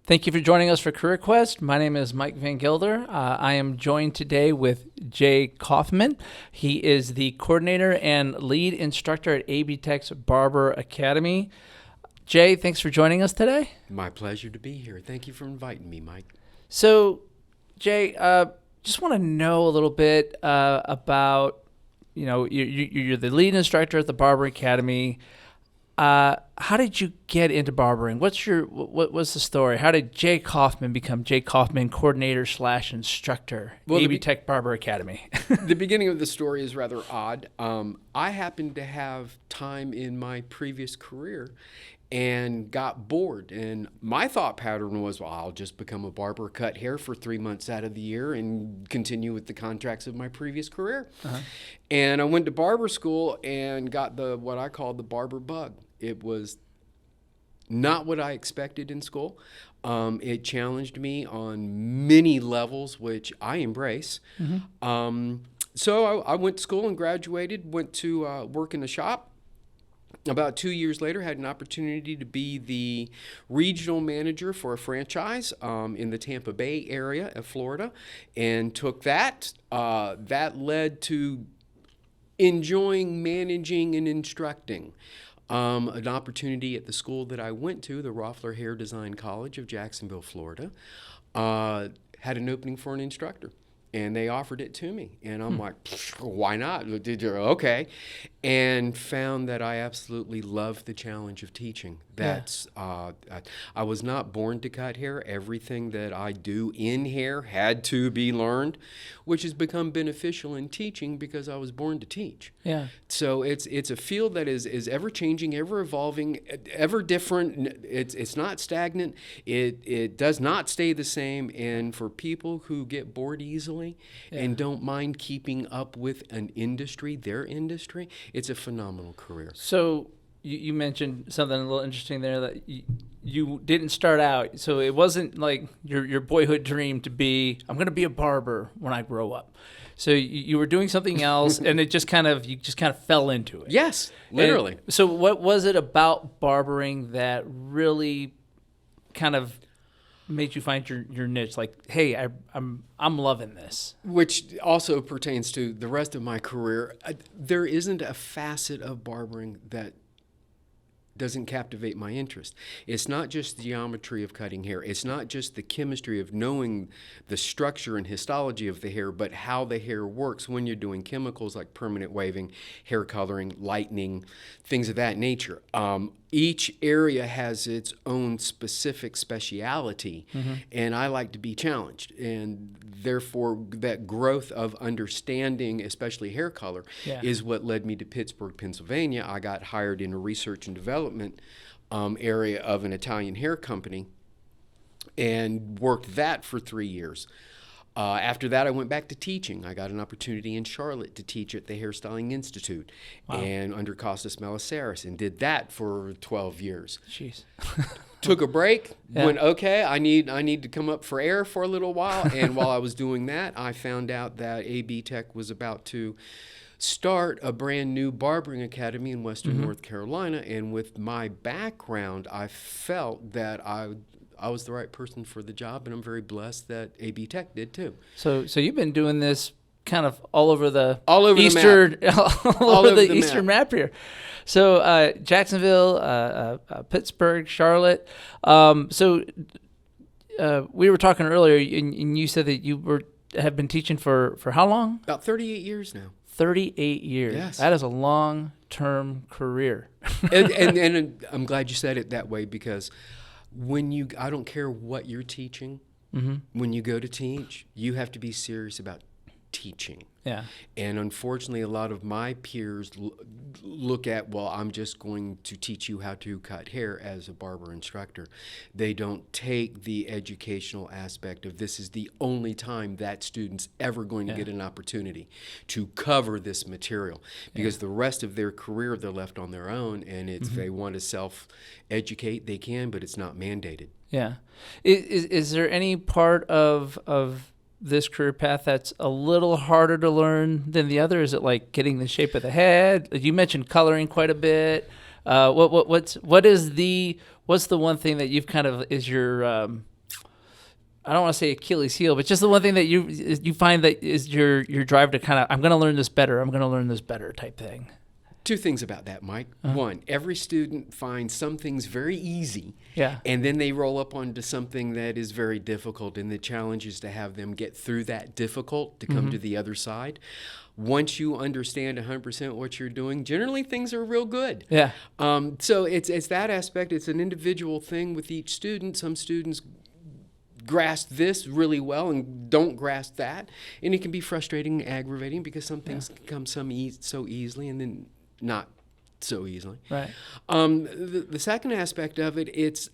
Thank you for joining us for Career Quest. My name is Mike Van Gilder. I am joined today with Jay Kaufmann. He is the coordinator and lead instructor at AB Tech's Barber Academy. Jay, thanks for joining us today. My pleasure to be here. Thank you for inviting me, Mike. So, Jay, just want to know a little bit about, you're the lead instructor at the Barber Academy. How did you get into barbering? What was the story? How did Jay Kaufmann become Jay Kaufmann, coordinator / instructor, AB Tech Barber Academy? The beginning of the story is rather odd. I happened to have time in my previous career and got bored. And my thought pattern was, well, I'll just become a barber, cut hair for 3 months out of the year and continue with the contracts of my previous career. Uh-huh. And I went to barber school and got what I call the barber bug. It was not what I expected in school. It challenged me on many levels, which I embrace. Mm-hmm. So I went to school and graduated, went to work in a shop. About 2 years later, had an opportunity to be the regional manager for a franchise in the Tampa Bay area of Florida, and took that. That led to enjoying managing and instructing. An opportunity at the school that I went to, the Roffler Hair Design College of Jacksonville, Florida, had an opening for an instructor. And they offered it to me. And I'm like, why not? Okay. And found that I absolutely love the challenge of teaching. That's I was not born to cut hair. Everything that I do in hair had to be learned, which has become beneficial in teaching because I was born to teach. Yeah. So it's a field that is ever changing, ever evolving, ever different. It's not stagnant. It does not stay the same. And for people who get bored easily and don't mind keeping up with an industry, their industry, it's a phenomenal career. So you mentioned something a little interesting there, that you didn't start out, so it wasn't like your boyhood dream to be, I'm going to be a barber when I grow up. So you were doing something else, and you just kind of fell into it. Yes, literally. And so what was it about barbering that really kind of made you find your niche? Like, hey, I'm loving this. Which also pertains to the rest of my career. There isn't a facet of barbering that doesn't captivate my interest. It's not just the geometry of cutting hair. It's not just the chemistry of knowing the structure and histology of the hair, but how the hair works when you're doing chemicals like permanent waving, hair coloring, lightening, things of that nature. Each area has its own specific speciality, and I like to be challenged. And therefore, that growth of understanding, especially hair color, is what led me to Pittsburgh, Pennsylvania. I got hired in a research and development area of an Italian hair company and worked that for 3 years. After that, I went back to teaching. I got an opportunity in Charlotte to teach at the Hairstyling Institute and under Costas Melisaris, and did that for 12 years. Jeez. Took a break, went, okay, I need to come up for air for a little while, and while I was doing that, I found out that AB Tech was about to start a brand new barbering academy in Western North Carolina, and with my background, I felt that I was the right person for the job, and I'm very blessed that AB Tech did too. So you've been doing this kind of all over the Eastern map here. So Jacksonville, Pittsburgh, Charlotte. So we were talking earlier, and you said that you have been teaching for how long? About 38 years now. 38 years. Yes. That is a long-term career. and I'm glad you said it that way, because I don't care what you're teaching, when you go to teach, you have to be serious about teaching. Yeah. And unfortunately, a lot of my peers look at, well, I'm just going to teach you how to cut hair as a barber instructor. They don't take the educational aspect of, this is the only time that student's ever going to get an opportunity to cover this material, because the rest of their career they're left on their own, and if they want to self-educate, they can, but it's not mandated. Yeah. Is there any part of this career path that's a little harder to learn than the other? Is it like getting the shape of the head? You mentioned coloring quite a bit. What's the one thing that you've kind of is your I don't want to say Achilles heel, but just the one thing that you find that is your drive to kind of, I'm going to learn this better. I'm going to learn this better type thing. Two things about that, Mike. One, every student finds some things very easy, Yeah. and then they roll up onto something that is very difficult, and the challenge is to have them get through that difficult to come to the other side. Once you understand 100% what you're doing, generally things are real good. Yeah. So it's that aspect. It's an individual thing with each student. Some students grasp this really well and don't grasp that, and it can be frustrating and aggravating because some things come so easily and then not so easily. Right. The second aspect of it, it's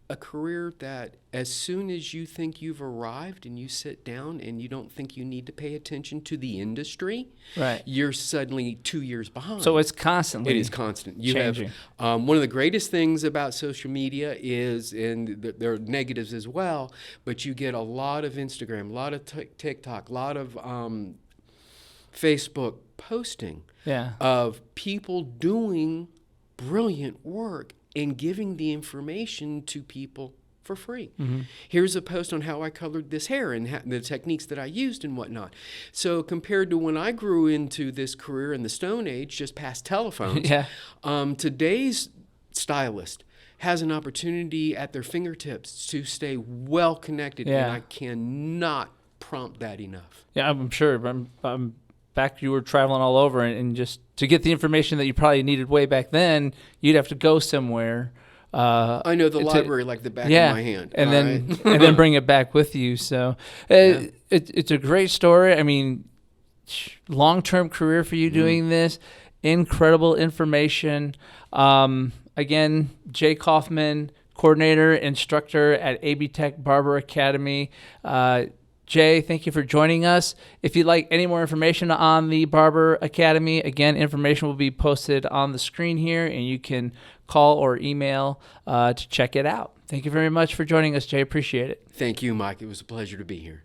a career that as soon as you think you've arrived and you sit down and you don't think you need to pay attention to the industry, Right. you're suddenly 2 years behind. So it's constantly. It is constant. You changing. have one of the greatest things about social media is, and there are negatives as well, but you get a lot of Instagram, a lot of TikTok, a lot of Facebook posting Yeah. of people doing brilliant work and giving the information to people for free. Here's a post on how I colored this hair and the techniques that I used and whatnot. So compared to when I grew into this career in the Stone Age, just past telephones, Yeah. Today's stylist has an opportunity at their fingertips to stay well connected, Yeah. and I cannot prompt that enough. Yeah, I'm sure. I'm back, you were traveling all over, and just to get the information that you probably needed way back then, you'd have to go somewhere. I know the library like the back of my hand. And all then right? and then bring it back with you. So it's a great story. I mean, long-term career for you doing this, incredible information. Again, Jay Kaufmann, coordinator, instructor at AB Tech Barber Academy. Jay, thank you for joining us. If you'd like any more information on the Barber Academy, again, information will be posted on the screen here, and you can call or email to check it out. Thank you very much for joining us, Jay. Appreciate it. Thank you, Mike. It was a pleasure to be here.